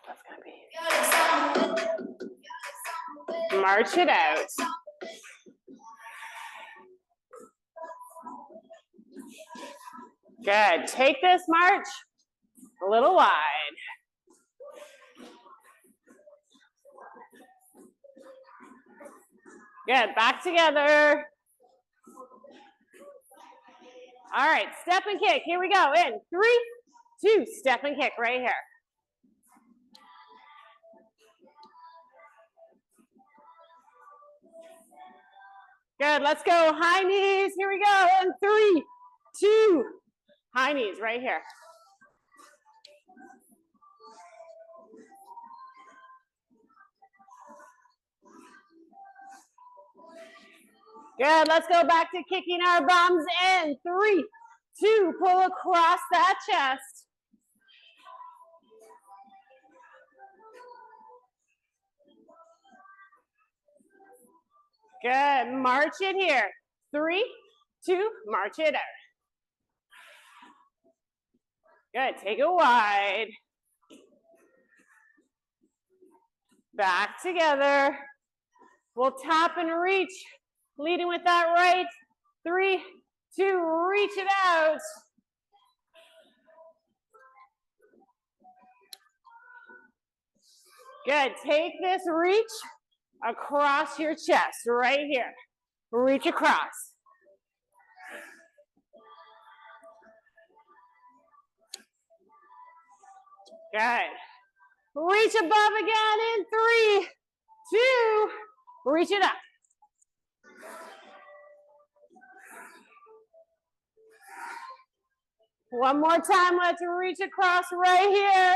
That's gonna be. March it out. Good. Take this march a little wide. Good. Back together. All right. Step and kick. Here we go. In 3, 2. Step and kick right here. Good. Let's go. High knees. Here we go. In 3, 2. High knees right here. Good. Let's go back to kicking our bums in. 3, 2. Pull across that chest. Good. March it here. 3, 2. March it out. Good. Take it wide. Back together. We'll tap and reach. Leading with that right. 3, 2. Reach it out. Good. Take this reach across your chest right here. Reach across. Good. Reach above again in 3, 2. Reach it up. One more time. Let's reach across right here.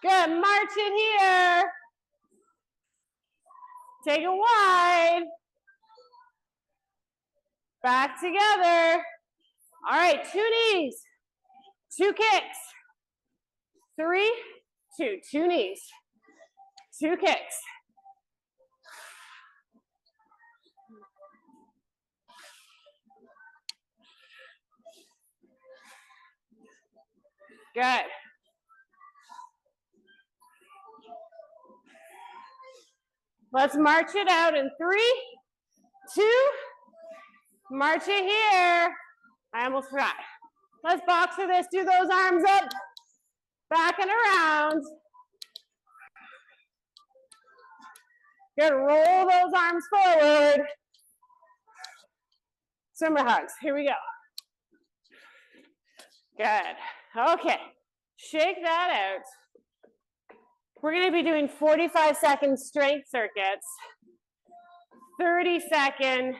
Good. March it here. Take it wide. Back together. All right. 2 knees. 2 kicks. 3, 2. 2 knees. 2 kicks. Good. Let's march it out in 3, 2. March it here. I almost forgot. Let's box for this. Do those arms up, back and around. Good. Roll those arms forward. Swimmer hugs. Here we go. Good. Okay. Shake that out. We're going to be doing 45-second strength circuits, 30-second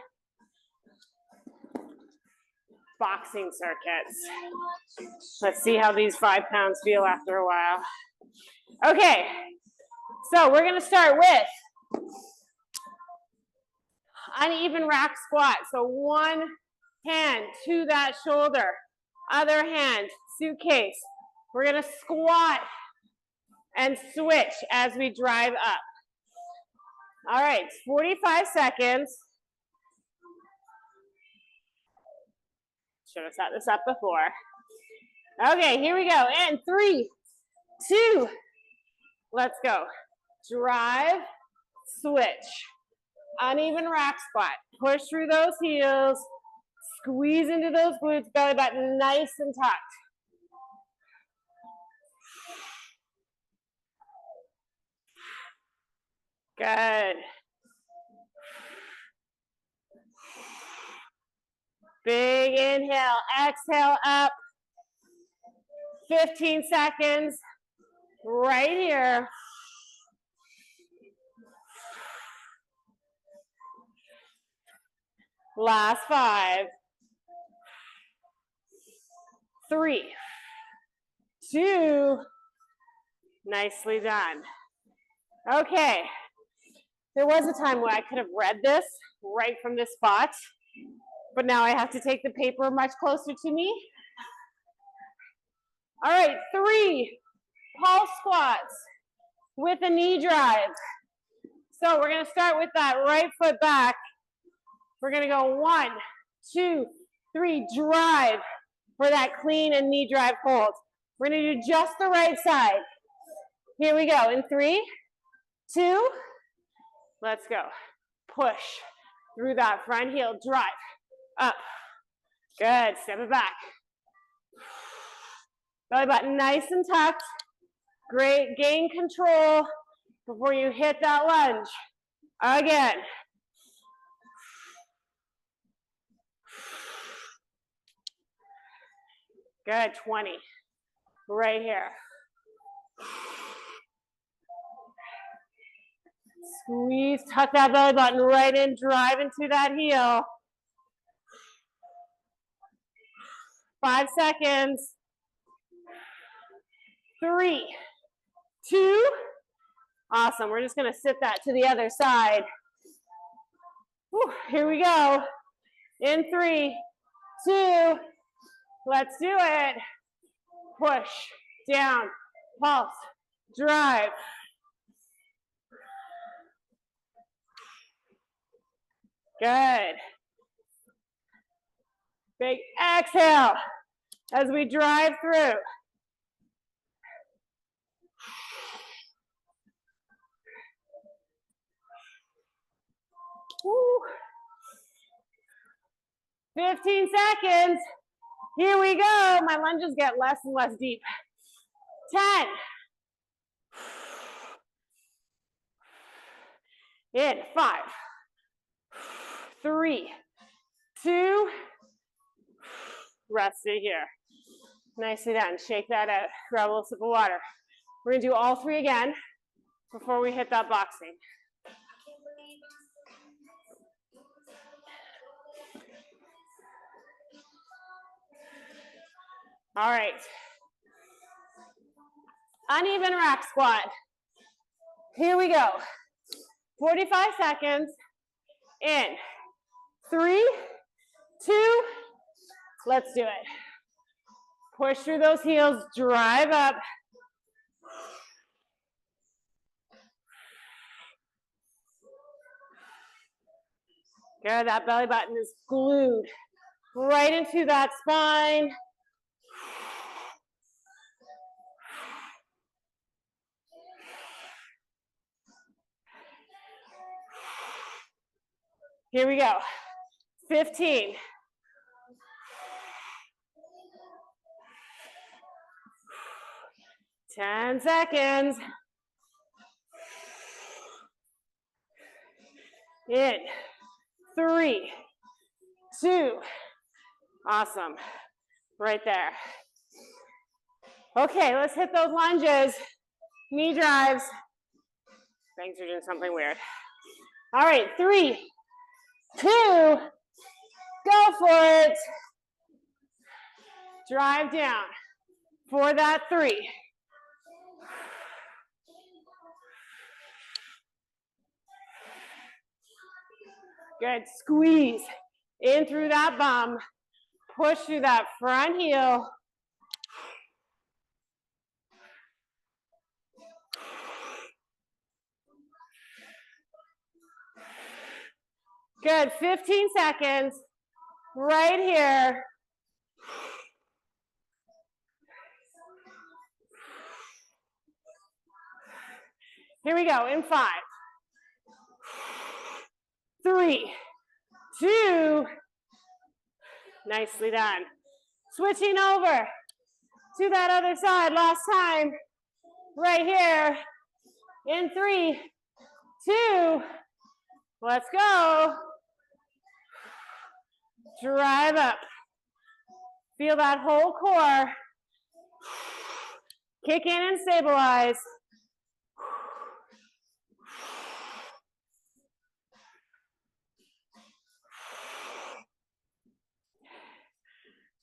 boxing circuits. Let's see how these 5 pounds feel after a while. Okay, so we're going to start with uneven rack squat. So one hand to that shoulder, other hand, suitcase. We're going to squat and switch as we drive up. All right, 45 seconds. Should have set this up before. Okay, here we go. And 3, 2, let's go. Drive, switch. Uneven rack squat. Push through those heels. Squeeze into those glutes, belly button nice and tucked. Good. Big inhale, exhale up. 15 seconds right here. Last 5. 3, 2. Nicely done. Okay. There was a time where I could have read this right from this spot, but now I have to take the paper much closer to me. All right, 3 pulse squats with a knee drive. So we're going to start with that right foot back. We're going to go 1, 2, 3, drive. for that clean and knee drive hold. We're gonna do just the right side. Here we go, in 3, 2, let's go. Push through that front heel, drive, up. Good, step it back. Belly button nice and tucked. Great, gain control before you hit that lunge. Again. Good, 20. Right here. Squeeze, tuck that belly button right in, drive into that heel. 5 seconds. 3, 2. Awesome, we're just gonna sit that to the other side. Whew, here we go. In 3, 2, let's do it. Push, down, pulse, drive. Good. Big exhale as we drive through. Woo. 15 seconds. Here we go. My lunges get less and less deep. 10. In 5, 3, 2. Rest it here. Nicely done. Shake that out. Grab a little sip of water. We're gonna do all 3 again before we hit that boxing. All right. Uneven rack squat. Here we go. 45 seconds. In 3, 2, let's do it. Push through those heels, drive up. Good, that belly button is glued right into that spine. Here we go. 15. 10 seconds. In 3, 2. Awesome. Right there. Okay, let's hit those lunges. Knee drives. Thanks for doing something weird. All right, 3, 2. Go for it. Drive down for that 3. Good, squeeze in through that bum. Push through that front heel. Good, 15 seconds. Right here. Here we go, in 5, 3, 2. Nicely done. Switching over to that other side, last time. Right here, in 3, 2. Let's go. Drive up. Feel that whole core. Kick in and stabilize.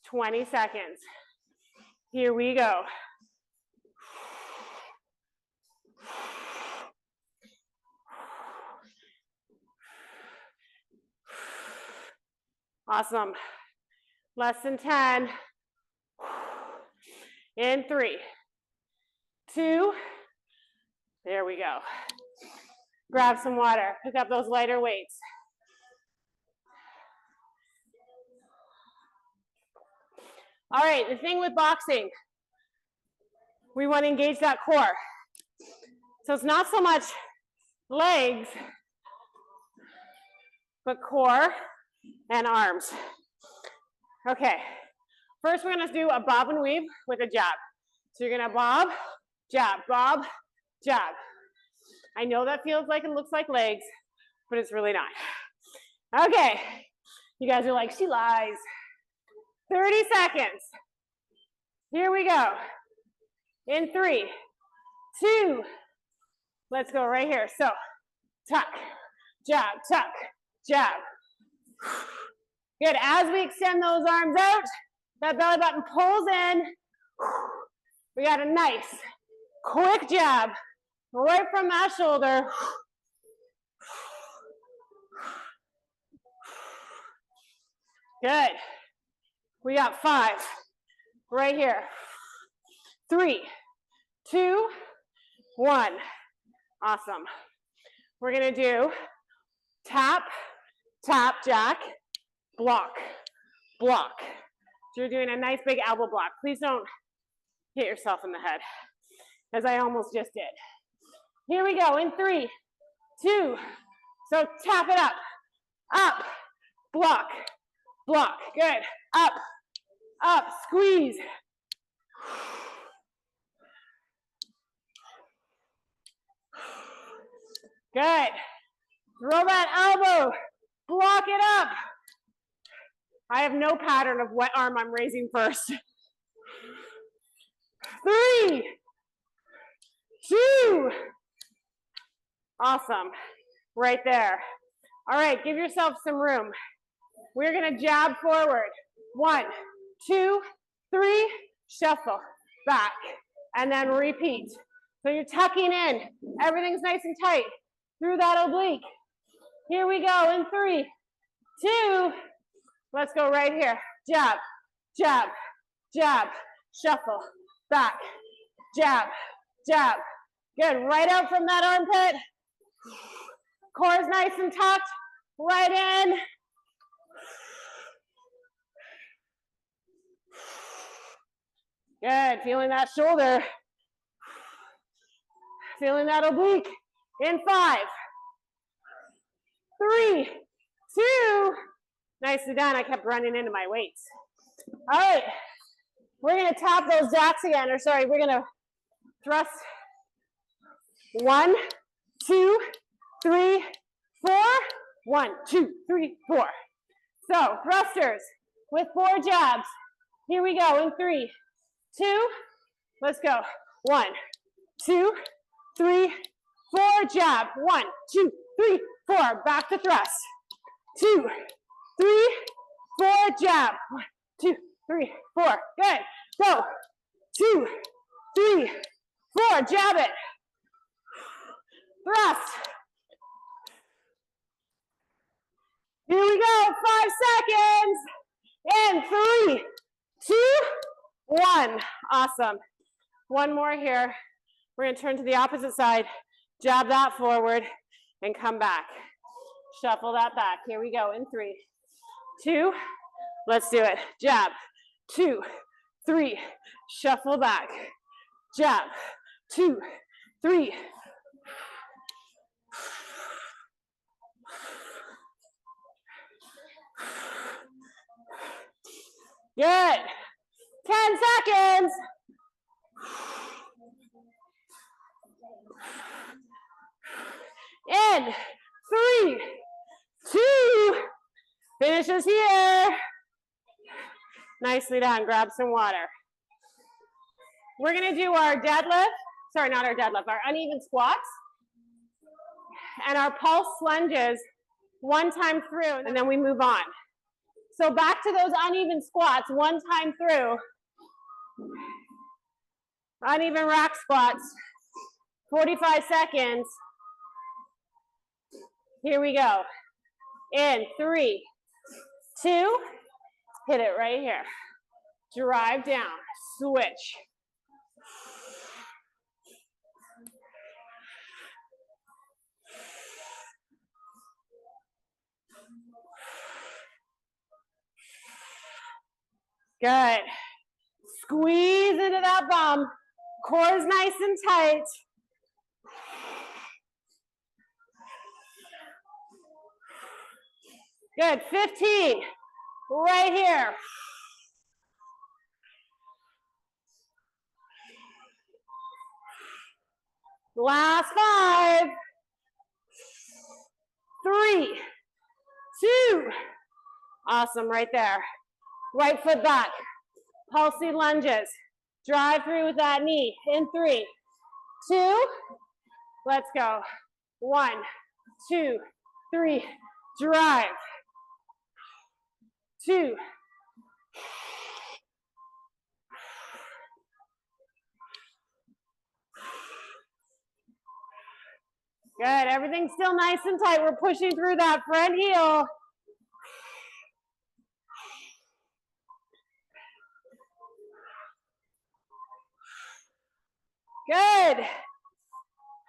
"20 seconds. Here we go. Awesome. Less than 10. In 3, 2. There we go. Grab some water. Pick up those lighter weights. All right, the thing with boxing, we want to engage that core. So it's not so much legs, but core and arms. Okay, first we're gonna do a bob and weave with a jab. So you're gonna bob, jab, jab. I know that feels like it looks like legs, but it's really not. Okay, you guys are like, she lies. 30 seconds. Here we go. In 3, 2, let's go right here. So, tuck, jab, jab. Good, as we extend those arms out, that belly button pulls in. We got a nice, quick jab right from that shoulder. Good. We got 5 right here. 3, 2, 1. Awesome. We're gonna do tap, tap, jack, block, block. So you're doing a nice big elbow block. Please don't hit yourself in the head, as I almost just did. Here we go, in 3, 2, so tap it up, block, block, good, up, squeeze. Good, throw that elbow, block it up. I have no pattern of what arm I'm raising first. 3, 2, awesome, right there. All right, give yourself some room. We're gonna jab forward. 1, 2, 3, shuffle, back, and then repeat. So you're tucking in, everything's nice and tight through that oblique. Here we go, in 3, 2, let's go right here. Jab, jab, jab, shuffle, back, jab, jab. Good, right out from that armpit. Core is nice and tucked, right in. Good, feeling that shoulder. Feeling that oblique. In 5, 3, 2, nicely done. I kept running into my weights. All right, we're gonna tap those jacks again, or sorry, we're gonna thrust. 1, 2, 3, 4. 1, 2, 3, 4. So thrusters with 4 jabs. Here we go, in 3, 2, let's go. 1, 2, 3, 4, jab. 1, 2, 3, 4, back to thrust. 2, 3, 4, jab. 1, 2, 3, 4, good. Go. 2, 3, 4, jab it. Thrust. Here we go, 5 seconds. In 3, 2, 1. Awesome. One more here. We're gonna turn to the opposite side, jab that forward, and come back. Shuffle that back. Here we go, in 3, 2, let's do it. Jab, 2, 3, shuffle back. Jab, 2, 3. Good. 10 seconds. In 3, 2, finishes here. Nicely done. Grab some water. We're gonna do our deadlift, sorry, not our deadlift, our uneven squats and our pulse lunges one time through, and then we move on. So back to those uneven squats, one time through. Uneven rack squats, 45 seconds. Here we go. In 3, 2, hit it right here. Drive down, switch. Good. Squeeze into that bum. Core is nice and tight. Good, 15. Right here. Last 5. 3, 2. Awesome, right there. Right foot back. Pulsing lunges. Drive through with that knee. In 3, 2. Let's go. 1, 2, 3. Drive. 2. Good, everything's still nice and tight. We're pushing through that front heel. Good.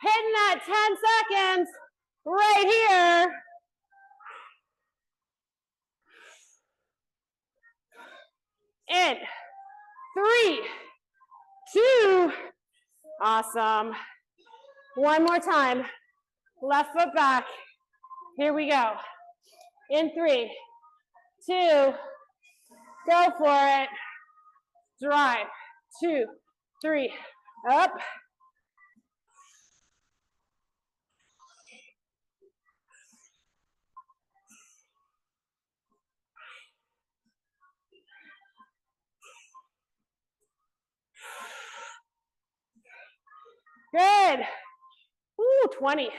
Hitting that 10 seconds right here. In 3, 2. Awesome. One more time. Left foot back. Here we go. In 3, 2. Go for it. Drive. 2, 3. Up. Good. Ooh, 20.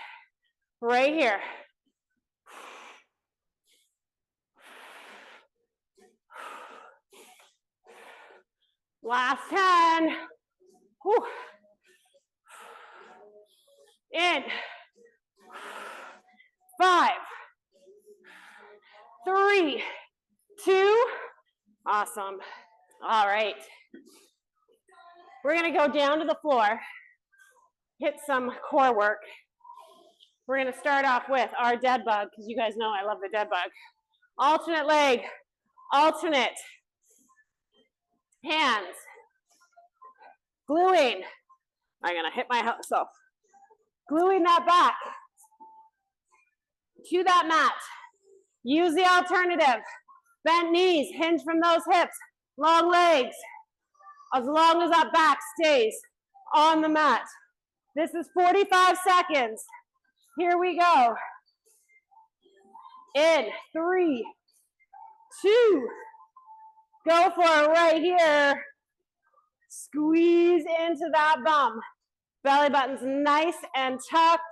Right here. Last 10. Whew. In 5, 3, 2. Awesome. All right. We're going to go down to the floor, hit some core work. We're going to start off with our dead bug, because you guys know I love the dead bug. Alternate leg, alternate. Hands. Gluing. I'm going to hit myself. Gluing that back to that mat. Use the alternative. Bent knees, hinge from those hips. Long legs. As long as that back stays on the mat. This is 45 seconds. Here we go. In 3, 2. Go for it right here. Squeeze into that bum. Belly button's nice and tucked.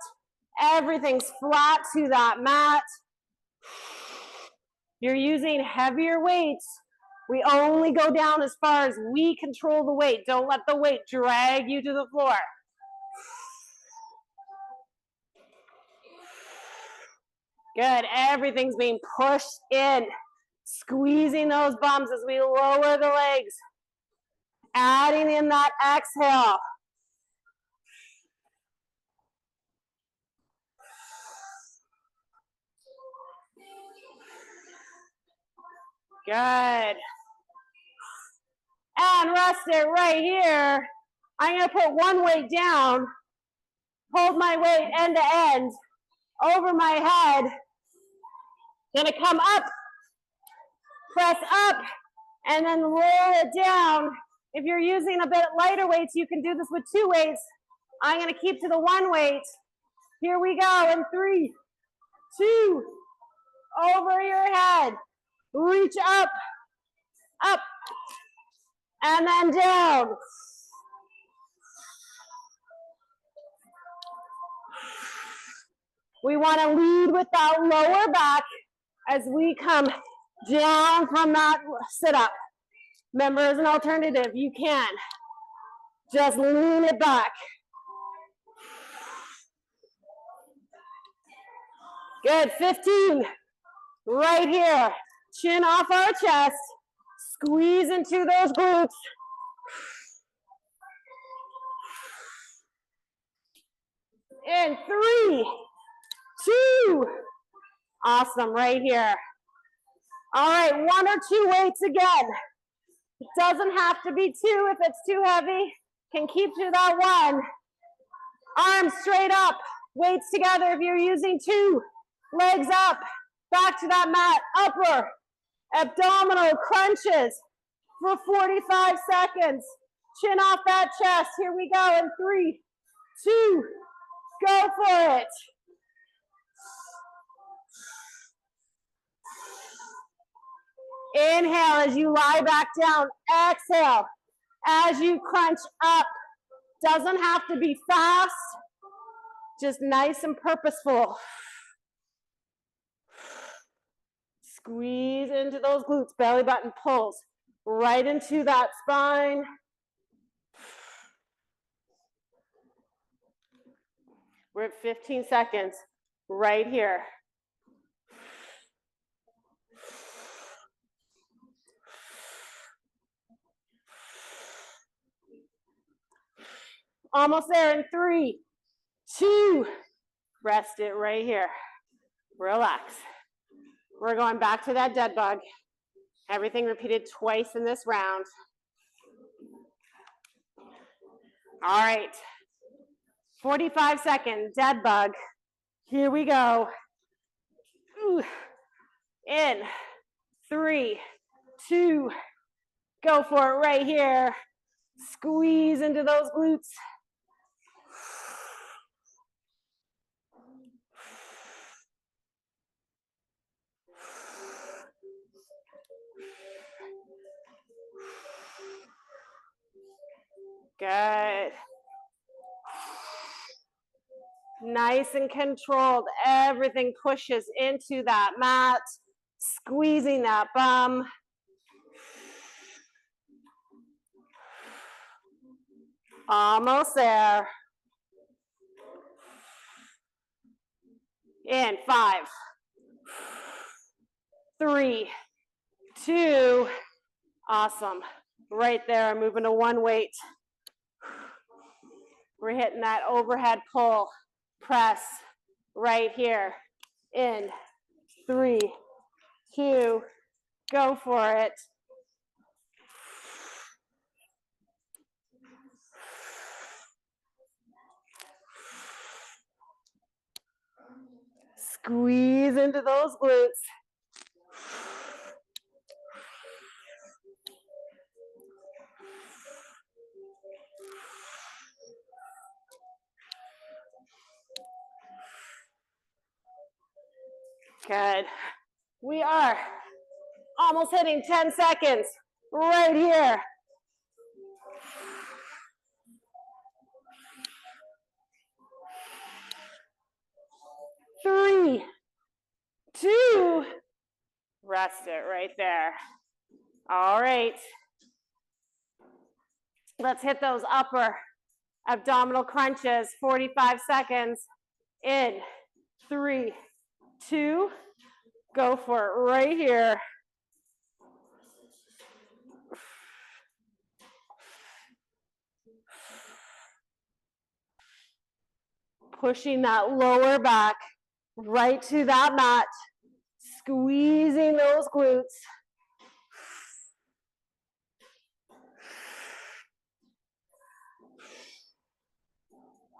Everything's flat to that mat. You're using heavier weights. We only go down as far as we control the weight. Don't let the weight drag you to the floor. Good, everything's being pushed in. Squeezing those bums as we lower the legs. Adding in that exhale. Good. And rest it right here. I'm going to put one weight down, hold my weight end to end, over my head. Going to come up, press up, and then roll it down. If you're using a bit lighter weights, you can do this with 2 weights. I'm going to keep to the 1 weight. Here we go in 3, 2, over your head. Reach up, up, and then down. We want to lead with that lower back as we come down from that sit-up. Remember, as an alternative, you can just lean it back. Good, 15. Right here. Chin off our chest. Squeeze into those glutes. In 3, 2. Awesome, right here. All right, 1 or 2 weights again. It doesn't have to be 2 if it's too heavy. Can keep to that 1. Arms straight up, weights together if you're using 2. Legs up, back to that mat, upper abdominal crunches for 45 seconds. Chin off that chest. Here we go in 3, 2, go for it. Inhale as you lie back down. Exhale as you crunch up. Doesn't have to be fast, just nice and purposeful. Squeeze into those glutes. Belly button pulls right into that spine. We're at 15 seconds right here. Almost there in 3, 2, rest it right here. Relax. We're going back to that dead bug. Everything repeated twice in this round. All right. 45 seconds, dead bug. Here we go. Ooh. In 3, 2, go for it right here. Squeeze into those glutes. Good. Nice and controlled. Everything pushes into that mat, squeezing that bum. Almost there. In 5, 3, 2, awesome. Right there, moving to 1 weight. We're hitting that overhead pull, press right here. In 3, 2, go for it. Squeeze into those glutes. Good. We are almost hitting 10 seconds right here. Three, 2, rest it right there. All right. Let's hit those upper abdominal crunches, 45 seconds. In 3, 2, go for it right here. Pushing that lower back right to that mat, squeezing those glutes.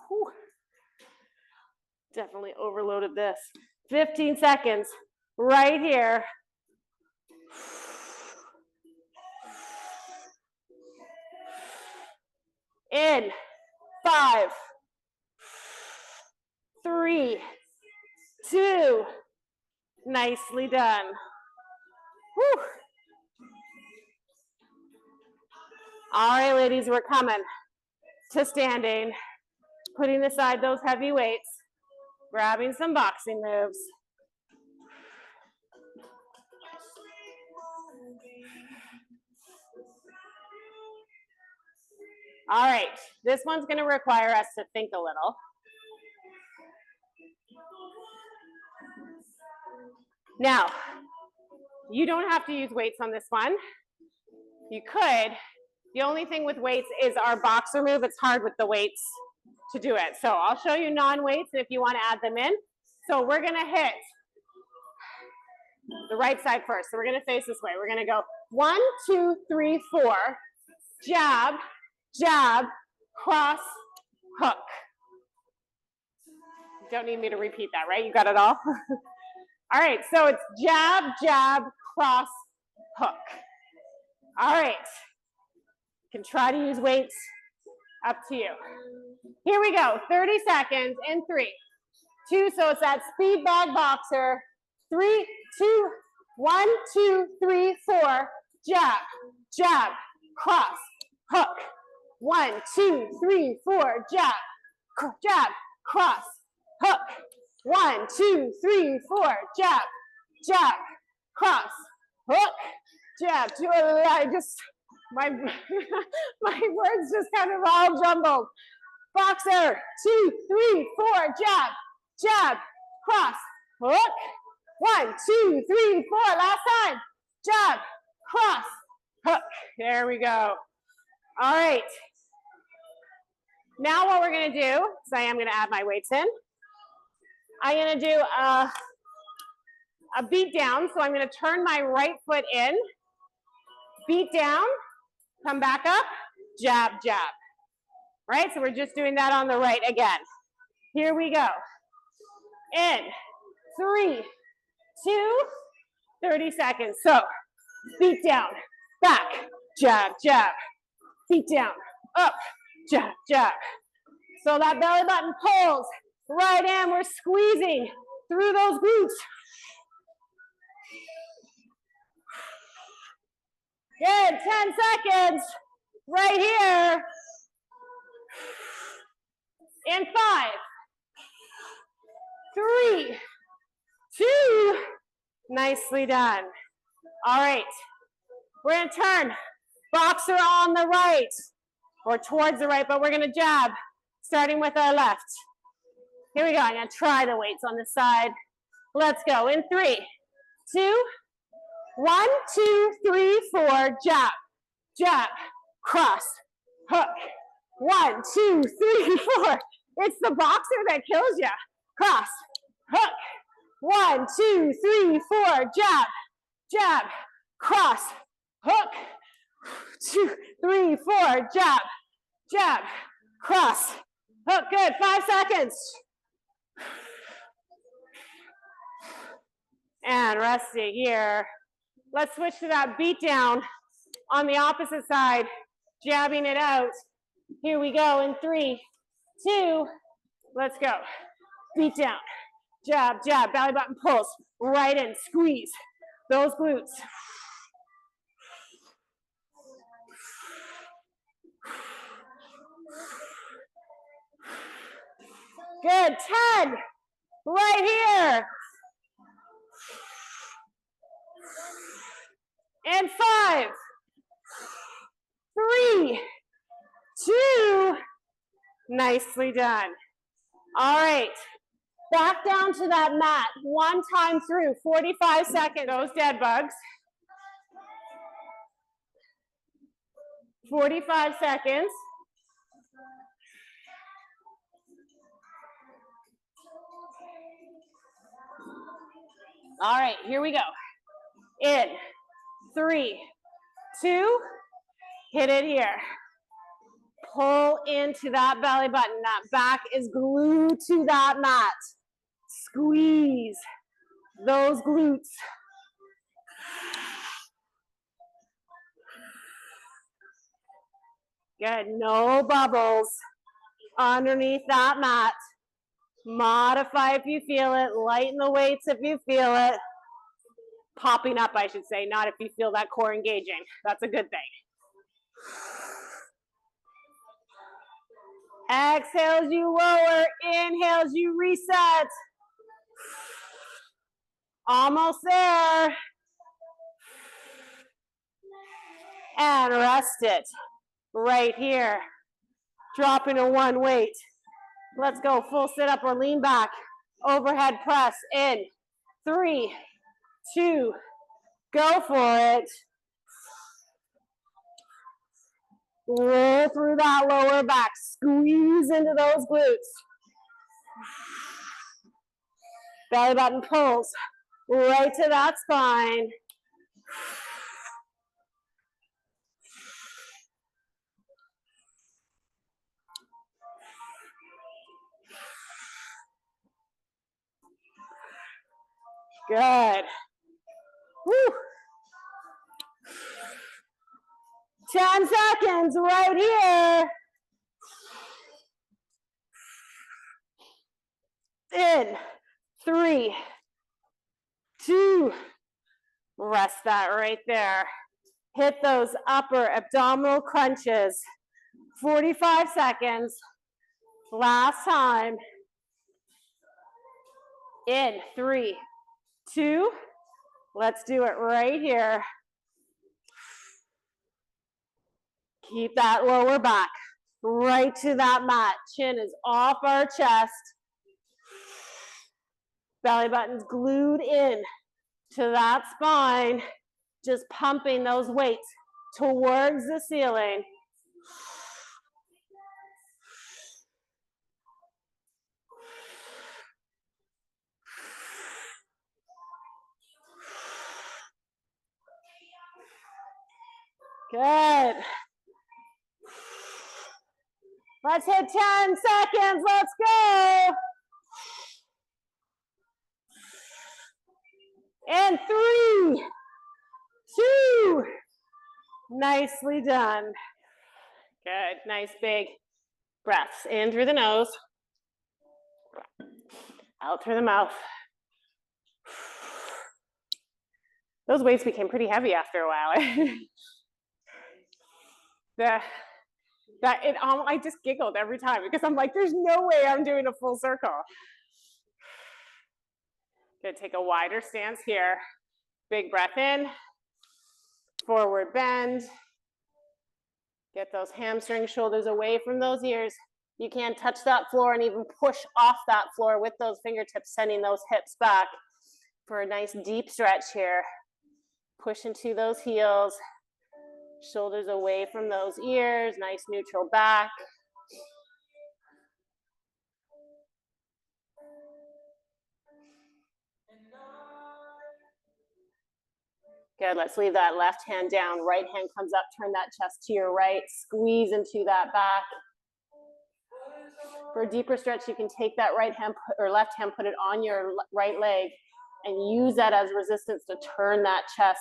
Whew. Definitely overloaded this. 15 seconds right here. In 5, 3, 2, nicely done. Whew. All right, ladies, we're coming to standing, putting aside those heavy weights, grabbing some boxing moves. All right, this one's going to require us to think a little. Now, you don't have to use weights on this one. You could. The only thing with weights is our boxer move. It's hard with the weights to do it. So I'll show you non-weights if you want to add them in. So we're going to hit the right side first. So we're going to face this way. We're going to go 1, 2, 3, 4. Jab, jab, cross, hook. Don't need me to repeat that, right? You got it all? All right, so it's jab, jab, cross, hook. All right. You can try to use weights, up to you. Here we go, 30 seconds in 3, 2, so it's that speed bag boxer. 3, 2, 1, 2, 3, 4. Jab, jab, cross, hook. 1, 2, 3, 4. Jab, jab, cross, hook. 1, 2, 3, 4. Jab, jab, cross, hook. Jab. I just my words just kind of all jumbled. Boxer. 2, 3, 4. Jab, jab, cross, hook. 1, 2, 3, 4. Last time. Jab, cross, hook. There we go. All right. Now what we're going to do is I am going to add my weights in. I'm going to do a beat down. So I'm going to turn my right foot in, beat down, come back up, jab, jab. Right? So we're just doing that on the right again. Here we go. In 3, 2, 30 seconds. So beat down, back, jab, jab, beat down, up, jab, jab. So that belly button pulls right in. We're squeezing through those glutes. Good, 10 seconds right here. In 5, 3, 2, nicely done. All right, we're gonna turn boxer on the right, or towards the right, but we're gonna jab, starting with our left. Here we go, I'm gonna try the weights on this side. Let's go, in 3, 2, 1, 2, 3, 4, jab, jab, cross, hook. 1, 2, 3, 4. It's the boxer that kills you. Cross, hook. 1, 2, 3, 4. Jab, jab, cross, hook. 2, 3, 4. Jab, jab, cross, hook. Good. 5 seconds. And resting here. Let's switch to that beat down on the opposite side, jabbing it out. Here we go in 3, 2, let's go. Beat down, jab, jab, belly button pulls, right in, squeeze those glutes. Good, 10, right here. And 5, 3, 2, nicely done. All right, back down to that mat, one time through, 45 seconds. Those dead bugs. 45 seconds. All right, here we go. In 3, 2, hit it here. Pull into that belly button. That back is glued to that mat. Squeeze those glutes. Good, no bubbles underneath that mat. Modify if you feel it. Lighten the weights if you feel it. Popping up, I should say, not if you feel that core engaging. That's a good thing. Exhales, you lower. Inhales, you reset. Almost there. And rest it right here. Dropping to one weight. Let's go, full sit up or lean back. Overhead press in 3, 2, go for it. Roll through that lower back. Squeeze into those glutes. Belly button pulls right to that spine. Good. Woo. 10 seconds right here. In 3, 2, rest that right there. Hit those upper abdominal crunches. 45 seconds. Last time. In 3, 2, let's do it right here. Keep that lower back right to that mat. Chin is off our chest. Belly button's glued in to that spine. Just pumping those weights towards the ceiling. Good. Let's hit 10 seconds. Let's go. And 3, 2. Nicely done. Good. Nice big breaths in through the nose, out through the mouth. Those weights became pretty heavy after a while. I just giggled every time because I'm like, there's no way I'm doing a full circle. Good, take a wider stance here. Big breath in, forward bend. Get those hamstring shoulders away from those ears. You can touch that floor and even push off that floor with those fingertips, sending those hips back for a nice deep stretch here. Push into those heels. Shoulders away from those ears, nice neutral back. Good, let's leave that left hand down. Right hand comes up, turn that chest to your right, squeeze into that back. For a deeper stretch, you can take that right hand or left hand, put it on your right leg and use that as resistance to turn that chest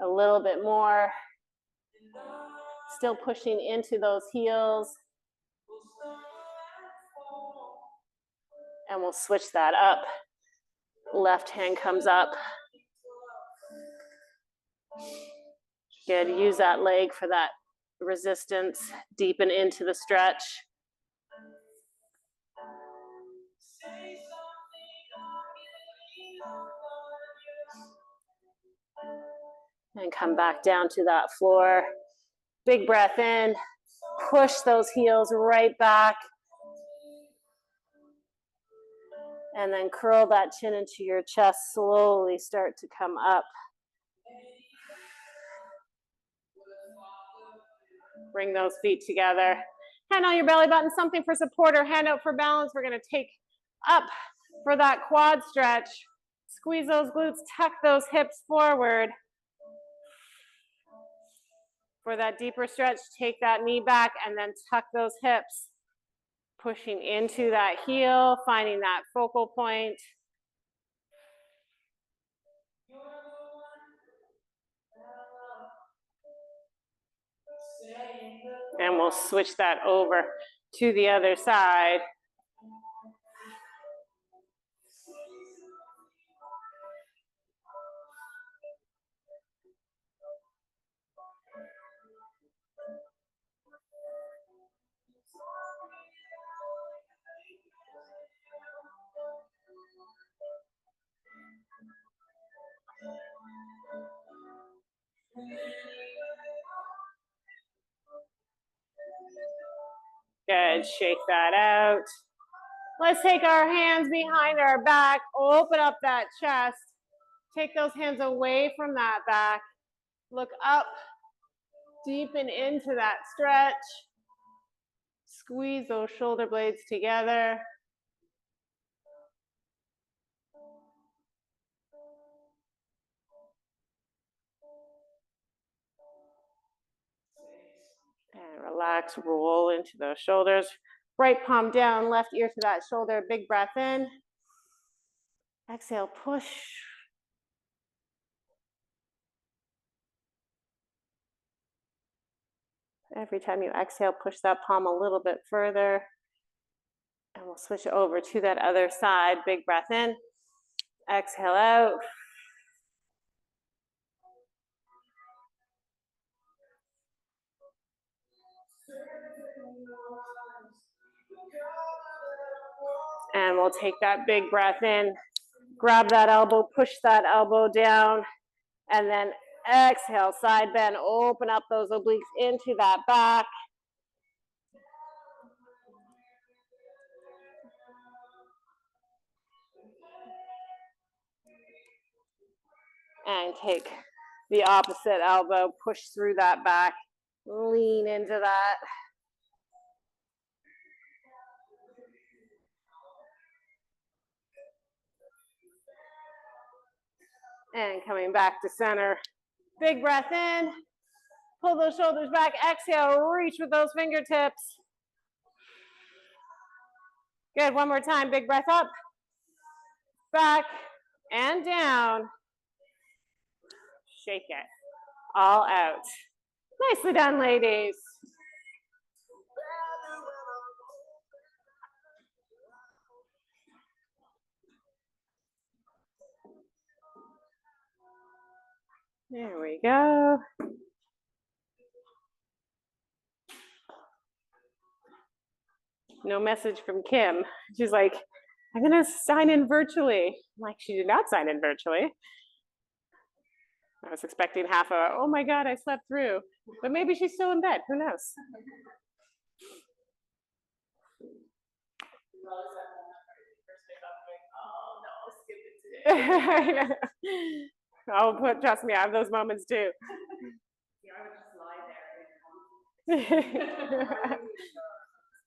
a little bit more. Still pushing into those heels. And we'll switch that up. Left hand comes up. Good, use that leg for that resistance. Deepen into the stretch. And come back down to that floor. Big breath in. Push those heels right back. And then curl that chin into your chest. Slowly start to come up. Bring those feet together. Hand on your belly button, something for support or hand out for balance. We're going to take up for that quad stretch. Squeeze those glutes, tuck those hips forward. For that deeper stretch, take that knee back and then tuck those hips. Pushing into that heel, finding that focal point. And we'll switch that over to the other side. Good, shake that out. Let's take our hands behind our back, open up that chest. Take those hands away from that back. Look up, deepen into that stretch. Squeeze those shoulder blades together. And relax, roll into those shoulders. Right palm down, left ear to that shoulder. Big breath in. Exhale, push. Every time you exhale, push that palm a little bit further. And we'll switch over to that other side. Big breath in. Exhale out. And we'll take that big breath in. Grab that elbow, push that elbow down. And then exhale, side bend. Open up those obliques into that back. And take the opposite elbow, push through that back, lean into that. And coming back to center. Big breath in, pull those shoulders back, exhale, reach with those fingertips. Good, one more time, big breath up, back, and down. Shake it, all out. Nicely done, ladies. There we go. No message from Kim. She's like, I'm gonna sign in virtually. I'm like, she did not sign in virtually. I was expecting half a, oh my God, I slept through. But maybe she's still in bed, who knows? Oh, trust me, I have those moments too. But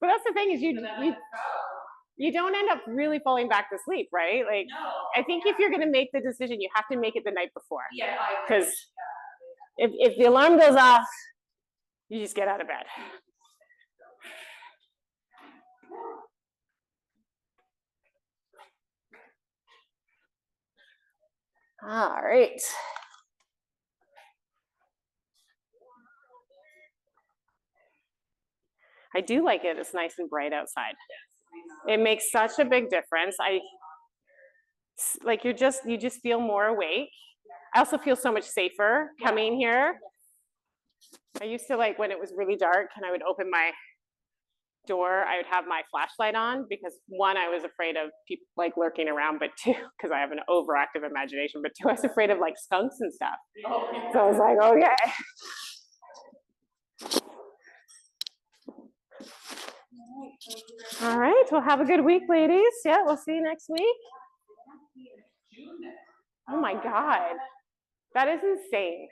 that's the thing is you don't end up really falling back to sleep, right? Like, I think if you're going to make the decision, you have to make it the night before. Yeah. Because if the alarm goes off, you just get out of bed. All right. I do like it. It's nice and bright outside. It makes such a big difference. You just feel more awake. I also feel so much safer coming here. I used to, like, when it was really dark and I would open my door, I would have my flashlight on because one, I was afraid of people like lurking around, but two, because I have an overactive imagination, but two, I was afraid of like skunks and stuff. So I was like, okay. All right, well, have a good week, ladies. Yeah, we'll see you next week. Oh my God, that is insane.